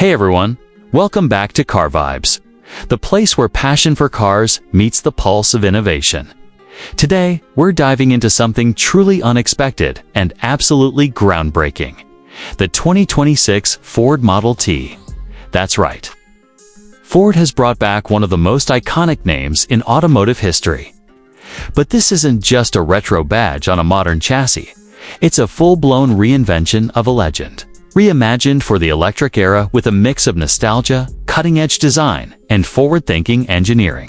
Hey everyone, welcome back to Car Vibes, the place where passion for cars meets the pulse of innovation. Today, we're diving into something truly unexpected and absolutely groundbreaking: the 2026 Ford Model T. That's right. Ford has brought back one of the most iconic names in automotive history. But this isn't just a retro badge on a modern chassis. It's a full-blown reinvention of a legend, reimagined for the electric era with a mix of nostalgia, cutting-edge design, and forward-thinking engineering.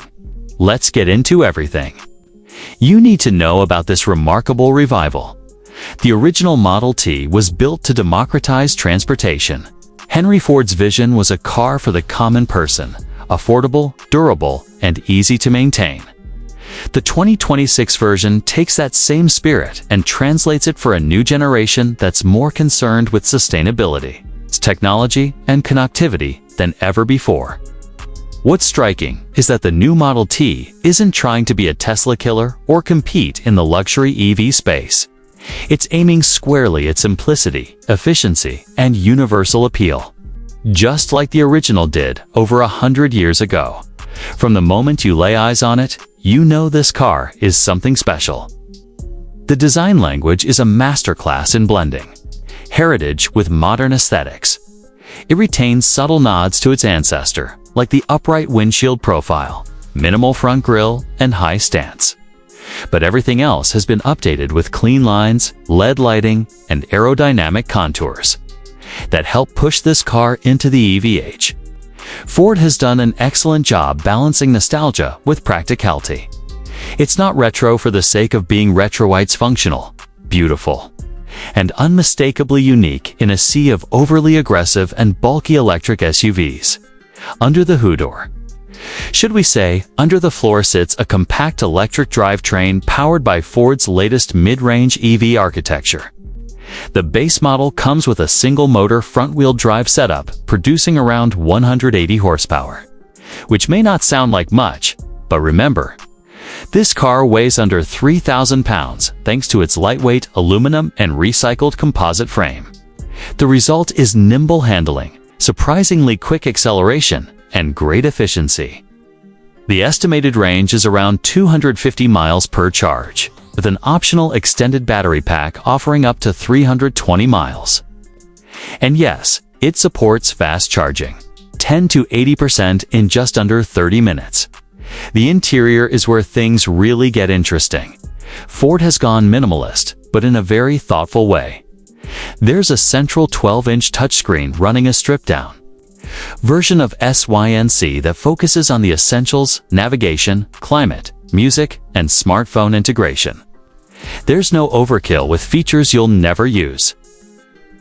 Let's get into everything you need to know about this remarkable revival. The original Model T was built to democratize transportation. Henry Ford's vision was a car for the common person, affordable, durable, and easy to maintain. The 2026 version takes that same spirit and translates it for a new generation that's more concerned with sustainability, technology, and connectivity than ever before. What's striking is that the new Model T isn't trying to be a Tesla killer or compete in the luxury EV space. It's aiming squarely at simplicity, efficiency, and universal appeal, just like the original did over 100 years ago. From the moment you lay eyes on it, you know this car is something special. The design language is a masterclass in blending heritage with modern aesthetics. It retains subtle nods to its ancestor, like the upright windshield profile, minimal front grille, and high stance. But everything else has been updated with clean lines, LED lighting, and aerodynamic contours that help push this car into the EV age. Ford has done an excellent job balancing nostalgia with practicality. It's not retro for the sake of being retro. It's functional, beautiful, and unmistakably unique in a sea of overly aggressive and bulky electric SUVs. Under the hood, or should we say, under the floor, sits a compact electric drivetrain powered by Ford's latest mid-range EV architecture. The base model comes with a single-motor front-wheel drive setup producing around 180 horsepower, which may not sound like much, but remember, this car weighs under 3,000 pounds thanks to its lightweight aluminum and recycled composite frame. The result is nimble handling, surprisingly quick acceleration, and great efficiency. The estimated range is around 250 miles per charge, with an optional extended battery pack offering up to 320 miles. And yes, it supports fast charging, 10 to 80% in just under 30 minutes. The interior is where things really get interesting. Ford has gone minimalist, but in a very thoughtful way. There's a central 12-inch touchscreen running a stripped-down version of SYNC that focuses on the essentials: navigation, climate, music, and smartphone integration. There's no overkill with features you'll never use.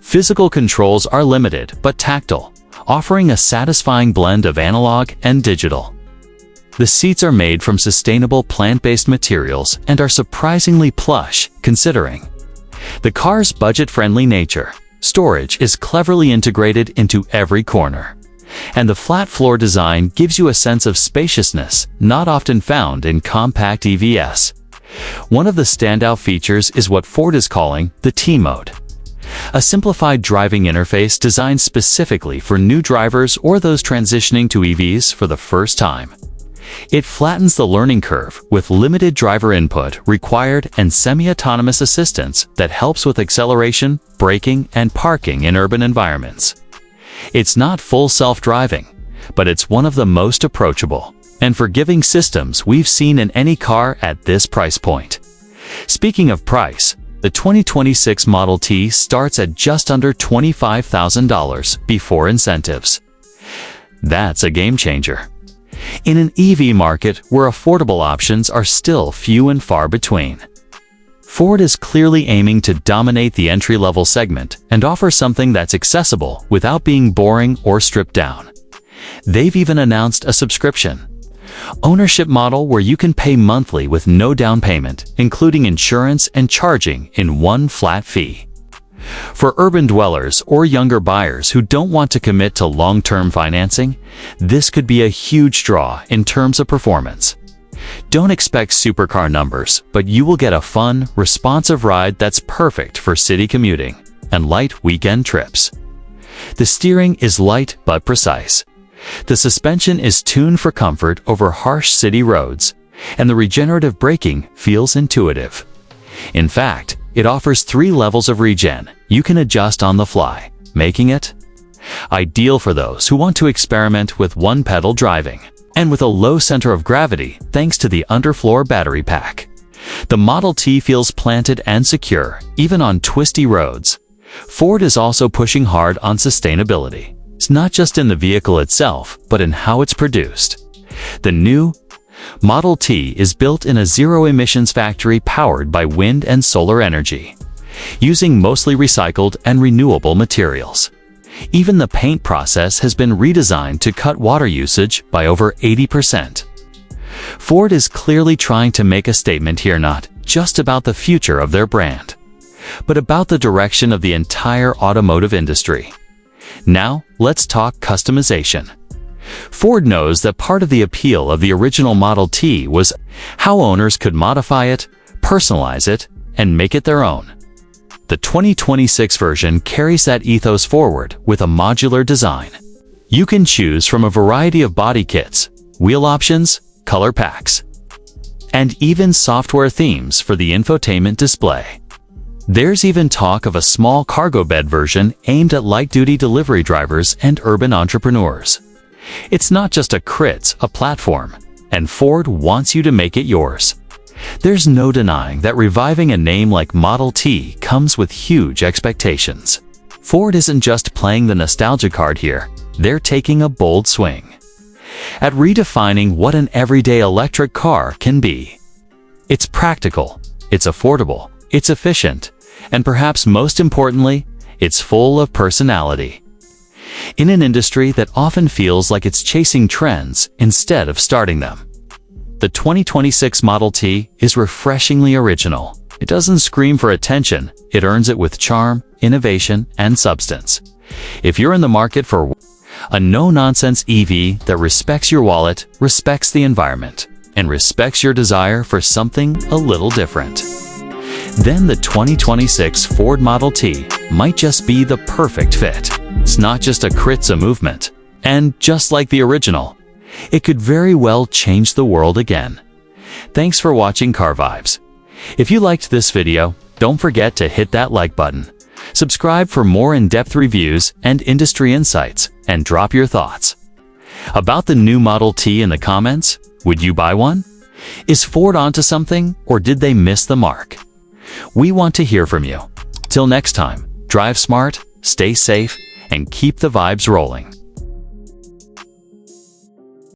Physical controls are limited but tactile, offering a satisfying blend of analog and digital. The seats are made from sustainable plant-based materials and are surprisingly plush, considering the car's budget-friendly nature. Storage is cleverly integrated into every corner, and the flat floor design gives you a sense of spaciousness not often found in compact EVs. One of the standout features is what Ford is calling the T-Mode, a simplified driving interface designed specifically for new drivers or those transitioning to EVs for the first time. It flattens the learning curve with limited driver input required and semi-autonomous assistance that helps with acceleration, braking, and parking in urban environments. It's not full self-driving, but it's one of the most approachable and forgiving systems we've seen in any car at this price point. Speaking of price, the 2026 Model T starts at just under $25,000 before incentives. That's a game changer in an EV market where affordable options are still few and far between. Ford is clearly aiming to dominate the entry-level segment and offer something that's accessible without being boring or stripped down. They've even announced a subscription ownership model where you can pay monthly with no down payment, including insurance and charging in one flat fee. For urban dwellers or younger buyers who don't want to commit to long-term financing, this could be a huge draw in terms of performance. Don't expect supercar numbers, but you will get a fun, responsive ride that's perfect for city commuting and light weekend trips. The steering is light but precise. The suspension is tuned for comfort over harsh city roads, and the regenerative braking feels intuitive. In fact, it offers 3 levels of regen you can adjust on the fly, making it ideal for those who want to experiment with one-pedal driving. And with a low center of gravity thanks to the underfloor battery pack, the Model T feels planted and secure, even on twisty roads. Ford is also pushing hard on sustainability. It's not just in the vehicle itself, but in how it's produced. The new Model T is built in a zero-emissions factory powered by wind and solar energy, using mostly recycled and renewable materials. Even the paint process has been redesigned to cut water usage by over 80%. Ford is clearly trying to make a statement here, not just about the future of their brand, but about the direction of the entire automotive industry. Now, let's talk customization. Ford knows that part of the appeal of the original Model T was how owners could modify it, personalize it, and make it their own. The 2026 version carries that ethos forward with a modular design. You can choose from a variety of body kits, wheel options, color packs, and even software themes for the infotainment display. There's even talk of a small cargo bed version aimed at light-duty delivery drivers and urban entrepreneurs. It's not just a platform, and Ford wants you to make it yours. There's no denying that reviving a name like Model T comes with huge expectations. Ford isn't just playing the nostalgia card here, they're taking a bold swing at redefining what an everyday electric car can be. It's practical, it's affordable, it's efficient, and perhaps most importantly, it's full of personality. In an industry that often feels like it's chasing trends instead of starting them, the 2026 Model T is refreshingly original. It doesn't scream for attention, it earns it with charm, innovation, and substance. If you're in the market for a no-nonsense EV that respects your wallet, respects the environment, and respects your desire for something a little different, then the 2026 Ford Model T might just be the perfect fit. It's not just it's a movement. And just like the original, it could very well change the world again. Thanks for watching Car Vibes. If you liked this video, don't forget to hit that like button. Subscribe for more in-depth reviews and industry insights, and drop your thoughts about the new Model T in the comments. Would you buy one? Is Ford onto something, or did they miss the mark? We want to hear from you. Till next time, drive smart, stay safe, and keep the vibes rolling.